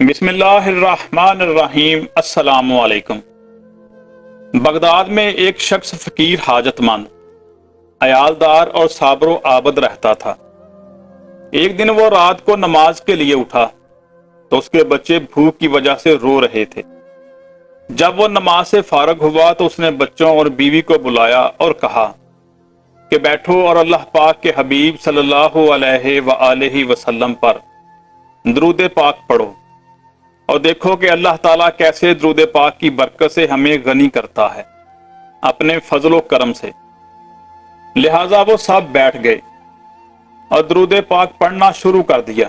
بسم اللہ الرحمن الرحیم۔ السلام علیکم۔ بغداد میں ایک شخص فقیر حاجت مند، عیالدار اور صابر و عابد رہتا تھا۔ ایک دن وہ رات کو نماز کے لیے اٹھا تو اس کے بچے بھوک کی وجہ سے رو رہے تھے۔ جب وہ نماز سے فارغ ہوا تو اس نے بچوں اور بیوی کو بلایا اور کہا کہ بیٹھو اور اللہ پاک کے حبیب صلی اللہ علیہ وآلہ وسلم پر درود پاک پڑھو اور دیکھو کہ اللہ تعالیٰ کیسے درود پاک کی برکت سے ہمیں غنی کرتا ہے اپنے فضل و کرم سے۔ لہٰذا وہ سب بیٹھ گئے اور درود پاک پڑھنا شروع کر دیا۔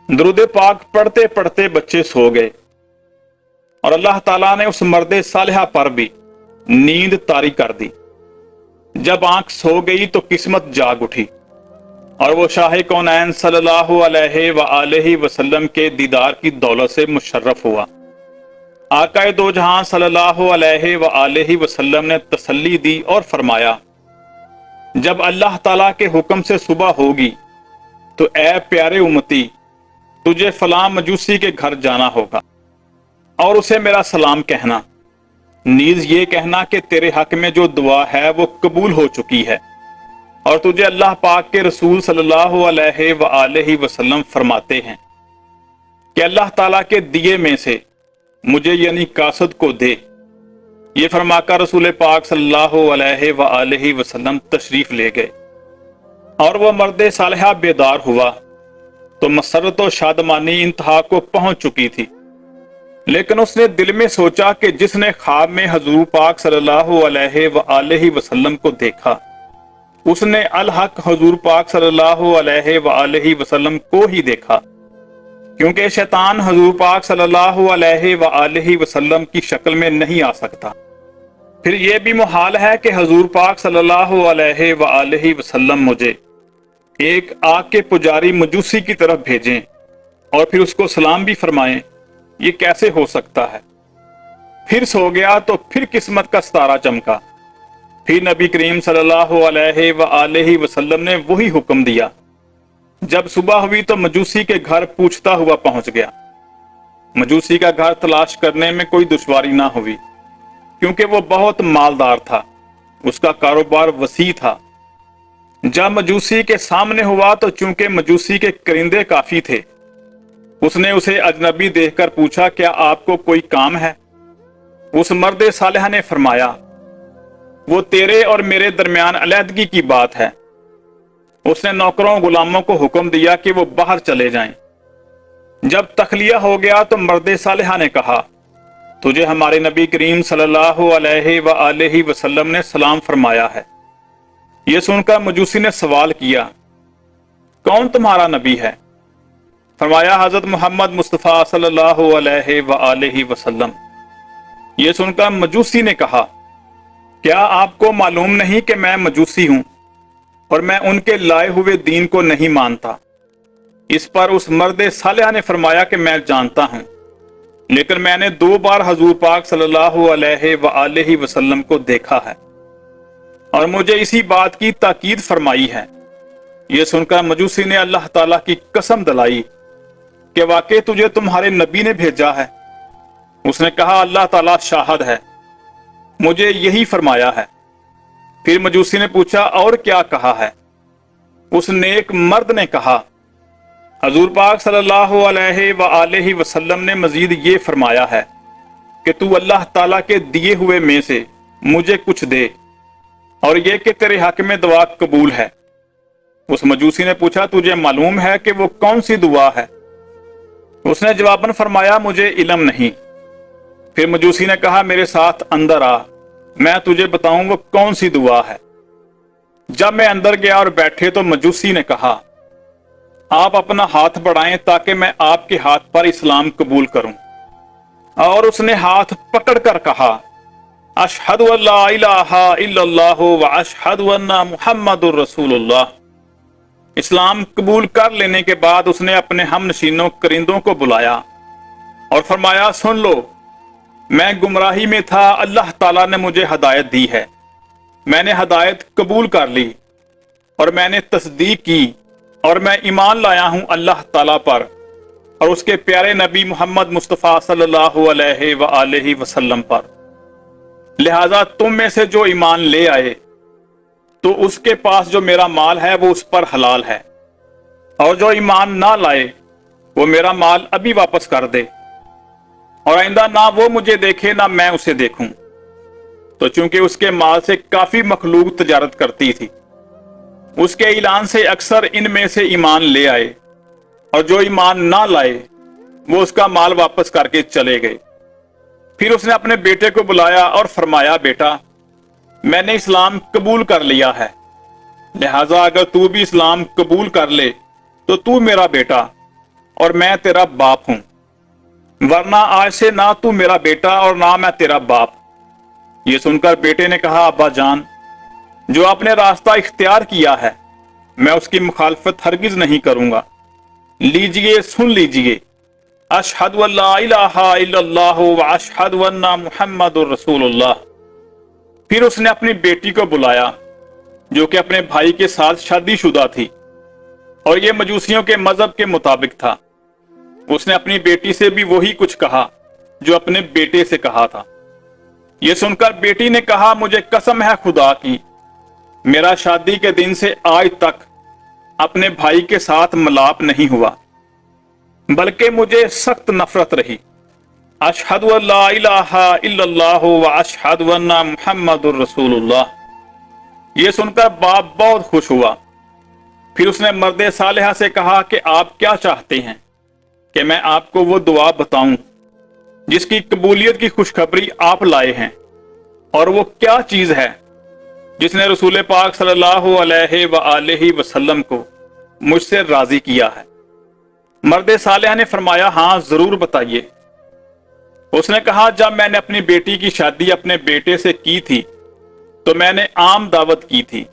درود پاک پڑھتے پڑھتے بچے سو گئے اور اللہ تعالیٰ نے اس مرد صالحہ پر بھی نیند طاری کر دی۔ جب آنکھ سو گئی تو قسمت جاگ اٹھی اور وہ شاہ کونین صلی اللہ علیہ وآلہ وسلم کے دیدار کی دولت سے مشرف ہوا۔ آقا دو جہاں صلی اللہ علیہ وآلہ وسلم نے تسلی دی اور فرمایا، جب اللہ تعالیٰ کے حکم سے صبح ہوگی تو اے پیارے امتی، تجھے فلاں مجوسی کے گھر جانا ہوگا اور اسے میرا سلام کہنا، نیز یہ کہنا کہ تیرے حق میں جو دعا ہے وہ قبول ہو چکی ہے، اور تجھے اللہ پاک کے رسول صلی اللہ علیہ وآلہ وسلم فرماتے ہیں کہ اللہ تعالیٰ کے دیے میں سے مجھے یعنی قاصد کو دے۔ یہ فرما کر رسول پاک صلی اللہ علیہ وآلہ وسلم تشریف لے گئے اور وہ مرد صالحہ بیدار ہوا تو مسرت و شادمانی انتہا کو پہنچ چکی تھی، لیکن اس نے دل میں سوچا کہ جس نے خواب میں حضور پاک صلی اللہ علیہ وآلہ وسلم کو دیکھا، اس نے الحق حضور پاک صلی اللہ علیہ وآلہ وسلم کو ہی دیکھا، کیونکہ شیطان حضور پاک صلی اللہ علیہ وآلہ وسلم کی شکل میں نہیں آ سکتا۔ پھر یہ بھی محال ہے کہ حضور پاک صلی اللہ علیہ وآلہ وسلم مجھے ایک آگ کے پجاری مجوسی کی طرف بھیجیں اور پھر اس کو سلام بھی فرمائیں، یہ کیسے ہو سکتا ہے؟ پھر سو گیا تو پھر قسمت کا ستارہ چمکا۔ پھر نبی کریم صلی اللہ علیہ وآلہ وسلم نے وہی حکم دیا۔ جب صبح ہوئی تو مجوسی کے گھر پوچھتا ہوا پہنچ گیا۔ مجوسی کا گھر تلاش کرنے میں کوئی دشواری نہ ہوئی، کیونکہ وہ بہت مالدار تھا، اس کا کاروبار وسیع تھا۔ جب مجوسی کے سامنے ہوا تو چونکہ مجوسی کے کرندے کافی تھے، اس نے اسے اجنبی دیکھ کر پوچھا، کیا آپ کو کوئی کام ہے؟ اس مرد صالحہ نے فرمایا، وہ تیرے اور میرے درمیان علیحدگی کی بات ہے۔ اس نے نوکروں غلاموں کو حکم دیا کہ وہ باہر چلے جائیں۔ جب تخلیہ ہو گیا تو مرد صالحہ نے کہا، تجھے ہمارے نبی کریم صلی اللہ علیہ وآلہ وسلم نے سلام فرمایا ہے۔ یہ سن کر مجوسی نے سوال کیا، کون تمہارا نبی ہے؟ فرمایا، حضرت محمد مصطفیٰ صلی اللہ علیہ وآلہ وسلم۔ یہ سن کر مجوسی نے کہا، کیا آپ کو معلوم نہیں کہ میں مجوسی ہوں اور میں ان کے لائے ہوئے دین کو نہیں مانتا؟ اس پر اس مرد صالحہ نے فرمایا کہ میں جانتا ہوں، لیکن میں نے 2 بار حضور پاک صلی اللہ علیہ وآلہ وسلم کو دیکھا ہے اور مجھے اسی بات کی تاکید فرمائی ہے۔ یہ سن کر مجوسی نے اللہ تعالیٰ کی قسم دلائی کہ واقعی تجھے تمہارے نبی نے بھیجا ہے۔ اس نے کہا، اللہ تعالیٰ شاہد ہے، مجھے یہی فرمایا ہے۔ پھر مجوسی نے پوچھا، اور کیا کہا ہے؟ اس نیک مرد نے کہا، حضور پاک صلی اللہ علیہ وآلہ وسلم نے مزید یہ فرمایا ہے کہ تو اللہ تعالیٰ کے دیے ہوئے میں سے مجھے کچھ دے، اور یہ کہ تیرے حق میں دعا قبول ہے۔ اس مجوسی نے پوچھا، تجھے معلوم ہے کہ وہ کون سی دعا ہے؟ اس نے جواباً فرمایا، مجھے علم نہیں۔ پھر مجوسی نے کہا، میرے ساتھ اندر آ، میں تجھے بتاؤں وہ کون سی دعا ہے۔ جب میں اندر گیا اور بیٹھے تو مجوسی نے کہا، آپ اپنا ہاتھ بڑھائیں تاکہ میں آپ کے ہاتھ پر اسلام قبول کروں۔ اور اس نے ہاتھ پکڑ کر کہا، اشہد ان لا الہ الا اللہ واشہد ان محمد الرسول اللہ۔ اسلام قبول کر لینے کے بعد اس نے اپنے ہم نشینوں کرندوں کو بلایا اور فرمایا، سن لو، میں گمراہی میں تھا، اللہ تعالیٰ نے مجھے ہدایت دی ہے، میں نے ہدایت قبول کر لی اور میں نے تصدیق کی اور میں ایمان لایا ہوں اللہ تعالیٰ پر اور اس کے پیارے نبی محمد مصطفیٰ صلی اللہ علیہ وآلہ وسلم پر۔ لہذا تم میں سے جو ایمان لے آئے تو اس کے پاس جو میرا مال ہے وہ اس پر حلال ہے، اور جو ایمان نہ لائے وہ میرا مال ابھی واپس کر دے، اور آئندہ نہ وہ مجھے دیکھے نہ میں اسے دیکھوں۔ تو چونکہ اس کے مال سے کافی مخلوق تجارت کرتی تھی، اس کے اعلان سے اکثر ان میں سے ایمان لے آئے، اور جو ایمان نہ لائے وہ اس کا مال واپس کر کے چلے گئے۔ پھر اس نے اپنے بیٹے کو بلایا اور فرمایا، بیٹا میں نے اسلام قبول کر لیا ہے، لہذا اگر تو بھی اسلام قبول کر لے تو تو میرا بیٹا اور میں تیرا باپ ہوں، ورنہ آج سے نہ تو میرا بیٹا اور نہ میں تیرا باپ۔ یہ سن کر بیٹے نے کہا، ابا جان، جو آپ نے راستہ اختیار کیا ہے میں اس کی مخالفت ہرگز نہیں کروں گا، لیجئے سن لیجئے، اشہد ان لا الہ الا اللہ واشہد ان محمد رسول اللہ۔ پھر اس نے اپنی بیٹی کو بلایا جو کہ اپنے بھائی کے ساتھ شادی شدہ تھی، اور یہ مجوسیوں کے مذہب کے مطابق تھا۔ اس نے اپنی بیٹی سے بھی وہی کچھ کہا جو اپنے بیٹے سے کہا تھا۔ یہ سن کر بیٹی نے کہا، مجھے قسم ہے خدا کی، میرا شادی کے دن سے آج تک اپنے بھائی کے ساتھ ملاپ نہیں ہوا، بلکہ مجھے سخت نفرت رہی۔ اشہد ان لا الہ الا اللہ واشہد ان محمد رسول اللہ۔ یہ سن کر باپ بہت خوش ہوا۔ پھر اس نے مرد صالحہ سے کہا کہ آپ کیا چاہتے ہیں کہ میں آپ کو وہ دعا بتاؤں جس کی قبولیت کی خوشخبری آپ لائے ہیں، اور وہ کیا چیز ہے جس نے رسول پاک صلی اللہ علیہ وآلہ وسلم کو مجھ سے راضی کیا ہے؟ مرد صالحہ نے فرمایا، ہاں ضرور بتائیے۔ اس نے کہا، جب میں نے اپنی بیٹی کی شادی اپنے بیٹے سے کی تھی تو میں نے عام دعوت کی تھی،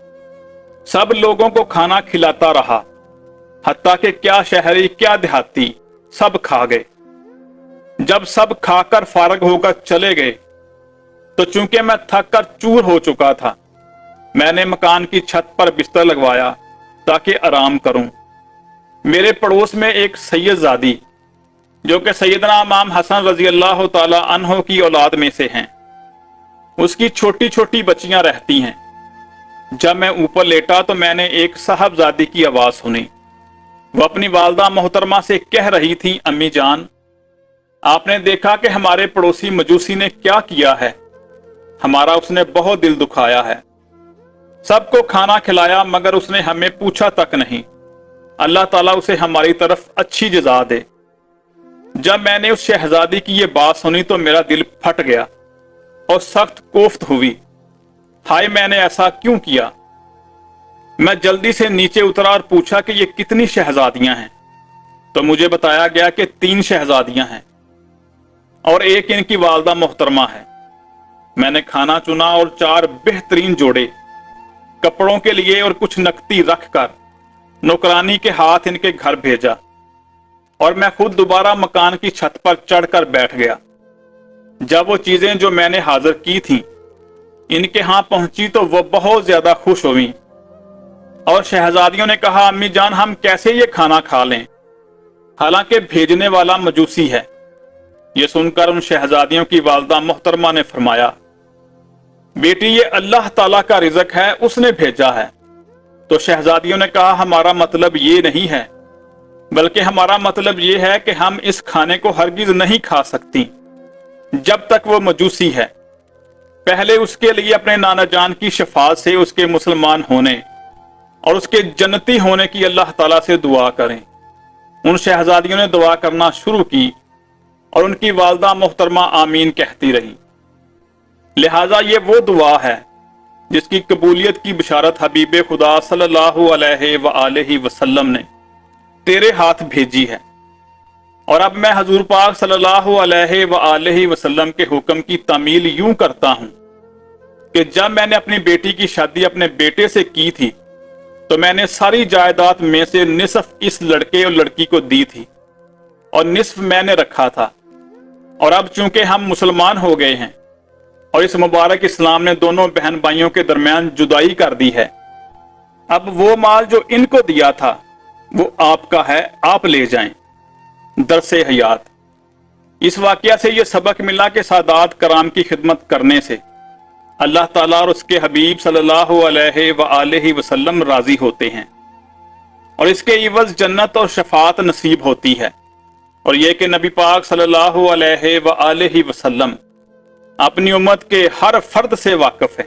سب لوگوں کو کھانا کھلاتا رہا، حتیٰ کہ کیا شہری کیا دیہاتی سب کھا گئے۔ جب سب کھا کر فارغ ہو کر چلے گئے تو چونکہ میں تھک کر چور ہو چکا تھا، میں نے مکان کی چھت پر بستر لگوایا تاکہ آرام کروں۔ میرے پڑوس میں ایک سید زادی جو کہ سیدنا امام حسن رضی اللہ تعالی عنہ کی اولاد میں سے ہیں، اس کی چھوٹی چھوٹی بچیاں رہتی ہیں۔ جب میں اوپر لیٹا تو میں نے ایک صاحبزادی کی آواز سنی۔ وہ اپنی والدہ محترمہ سے کہہ رہی تھی، امی جان، آپ نے دیکھا کہ ہمارے پڑوسی مجوسی نے کیا کیا ہے؟ ہمارا اس نے بہت دل دکھایا ہے، سب کو کھانا کھلایا مگر اس نے ہمیں پوچھا تک نہیں۔ اللہ تعالیٰ اسے ہماری طرف اچھی جزا دے۔ جب میں نے اس شہزادی کی یہ بات سنی تو میرا دل پھٹ گیا اور سخت کوفت ہوئی۔ ہائے، میں نے ایسا کیوں کیا؟ میں جلدی سے نیچے اترا اور پوچھا کہ یہ کتنی شہزادیاں ہیں؟ تو مجھے بتایا گیا کہ 3 شہزادیاں ہیں اور ایک ان کی والدہ محترمہ ہے۔ میں نے کھانا چنا اور 4 بہترین جوڑے کپڑوں کے لیے اور کچھ نقدی رکھ کر نوکرانی کے ہاتھ ان کے گھر بھیجا، اور میں خود دوبارہ مکان کی چھت پر چڑھ کر بیٹھ گیا۔ جب وہ چیزیں جو میں نے حاضر کی تھیں ان کے ہاں پہنچی تو وہ بہت زیادہ خوش ہوئیں، اور شہزادیوں نے کہا، امی جان، ہم کیسے یہ کھانا کھا لیں، حالانکہ بھیجنے والا مجوسی ہے۔ یہ سن کر ان شہزادیوں کی والدہ محترمہ نے فرمایا، بیٹی، یہ اللہ تعالیٰ کا رزق ہے، اس نے بھیجا ہے۔ تو شہزادیوں نے کہا، ہمارا مطلب یہ نہیں ہے، بلکہ ہمارا مطلب یہ ہے کہ ہم اس کھانے کو ہرگز نہیں کھا سکتی جب تک وہ مجوسی ہے۔ پہلے اس کے لیے اپنے نانا جان کی شفاعت سے اس کے مسلمان ہونے اور اس کے جنتی ہونے کی اللہ تعالیٰ سے دعا کریں۔ ان شہزادیوں نے دعا کرنا شروع کی اور ان کی والدہ محترمہ آمین کہتی رہی۔ لہٰذا یہ وہ دعا ہے جس کی قبولیت کی بشارت حبیب خدا صلی اللہ علیہ وآلہ وسلم نے تیرے ہاتھ بھیجی ہے، اور اب میں حضور پاک صلی اللہ علیہ وآلہ وسلم کے حکم کی تعمیل یوں کرتا ہوں کہ جب میں نے اپنی بیٹی کی شادی اپنے بیٹے سے کی تھی تو میں نے ساری جائیداد میں سے نصف اس لڑکے اور لڑکی کو دی تھی اور نصف میں نے رکھا تھا، اور اب چونکہ ہم مسلمان ہو گئے ہیں اور اس مبارک اسلام نے دونوں بہن بھائیوں کے درمیان جدائی کر دی ہے، اب وہ مال جو ان کو دیا تھا وہ آپ کا ہے، آپ لے جائیں۔ درس حیات۔ اس واقعہ سے یہ سبق ملا کہ سادات کرام کی خدمت کرنے سے اللہ تعالیٰ اور اس کے حبیب صلی اللہ علیہ وآلہ وسلم راضی ہوتے ہیں، اور اس کے عوض جنت اور شفاعت نصیب ہوتی ہے۔ اور یہ کہ نبی پاک صلی اللہ علیہ وآلہ وسلم اپنی امت کے ہر فرد سے واقف ہے۔